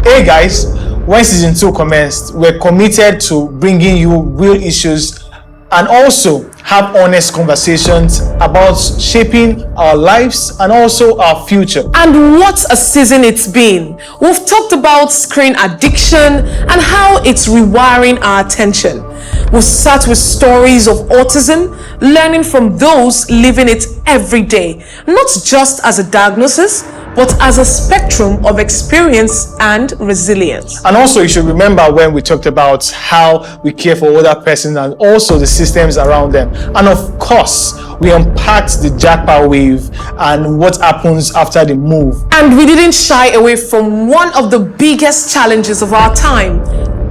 Hey guys, when season 2 commenced, we're committed to bringing you real issues and also have honest conversations about shaping our lives and also our future. And what a season it's been. We've talked about screen addiction and how it's rewiring our attention. We've sat with stories of autism, learning from those living it every day, not just as a diagnosis, but as a spectrum of experience and resilience. And also, you should remember when we talked about how we care for other persons and also the systems around them. And of course, we unpacked the jackpot wave and what happens after the move. And we didn't shy away from one of the biggest challenges of our time: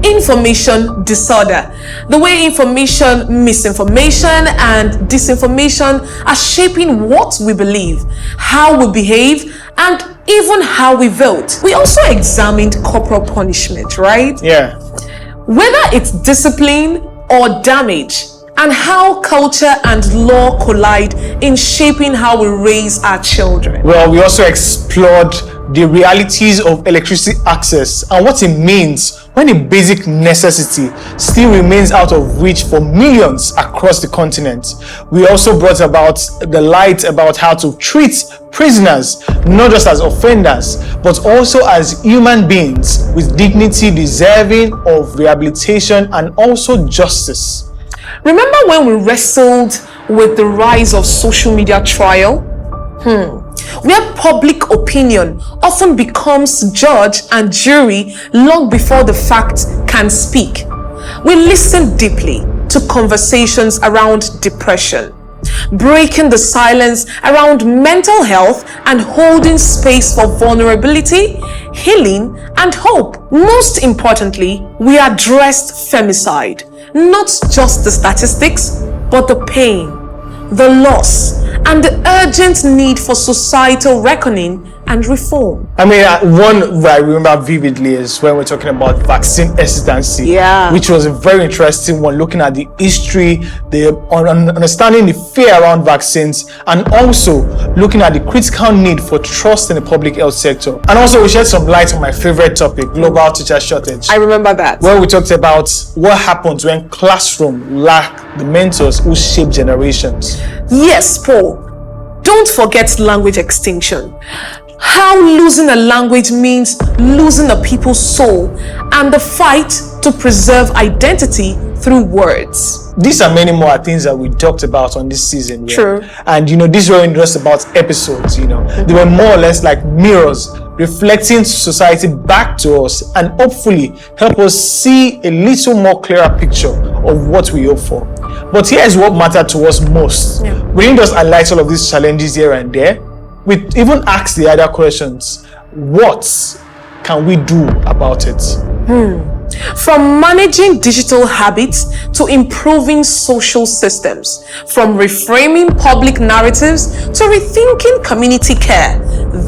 information disorder. The way information, misinformation, and disinformation are shaping what we believe, how we behave, and even how we vote. We also examined corporal punishment, right? Yeah. Whether it's discipline or damage, and how culture and law collide in shaping how we raise our children. Well, we also explored the realities of electricity access and what it means when a basic necessity still remains out of reach for millions across the continent. We also brought about the light about how to treat prisoners, not just as offenders, but also as human beings with dignity deserving of rehabilitation and also justice. Remember when we wrestled with the rise of social media trial? Where public opinion often becomes judge and jury long before the fact can speak. We listened deeply to conversations around depression, breaking the silence around mental health and holding space for vulnerability, healing, and hope. Most importantly, we addressed femicide, not just the statistics, but the pain, the loss, and the urgent need for societal reckoning and reform. I mean, one I remember vividly is when we're talking about vaccine hesitancy, which was a very interesting one, looking at the history, understanding the fear around vaccines, and also looking at the critical need for trust in the public health sector. And also, we shed some light on my favorite topic, global teacher shortage. I remember that. Where we talked about what happens when classrooms lack the mentors who shape generations. Yes, Paul. Don't forget language extinction. How losing a language means losing a people's soul and the fight to preserve identity through words. These are many more things that we talked about on this season. Yeah? True. And these weren't just about episodes, They were more or less like mirrors reflecting society back to us and hopefully help us see a little more clearer picture of what we hope for. But here's what mattered to us most. We didn't just highlight all of these challenges here and there. We even asked the other questions. What can we do about it? From managing digital habits to improving social systems, from reframing public narratives to rethinking community care,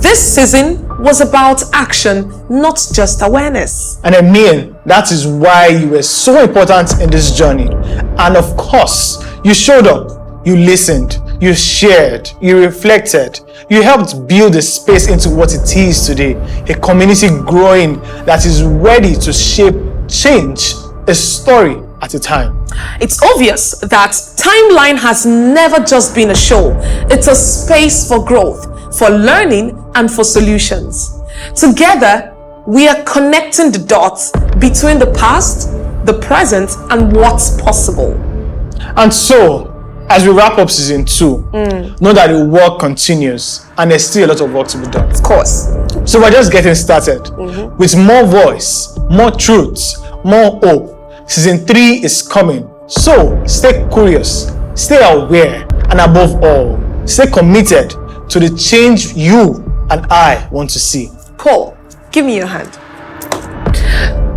this season was about action, not just awareness. And I mean, that is why you were so important in this journey. And of course, you showed up, you listened, you shared, you reflected, you helped build a space into what it is today, a community growing that is ready to shape change, a story at a time. It's obvious that Timeline has never just been a show. It's a space for growth, for learning, and for solutions. Together, we are connecting the dots between the past, the present, and what's possible. And so, as we wrap up season 2, know that the work continues and there's still a lot of work to be done. Of course. So we're just getting started with more voice, more truths, more hope. Season 3 is coming. So stay curious, stay aware, and above all, stay committed to the change you and I want to see. Paul, give me your hand.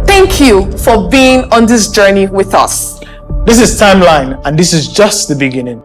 Thank you for being on this journey with us. This is Timeline, and this is just the beginning.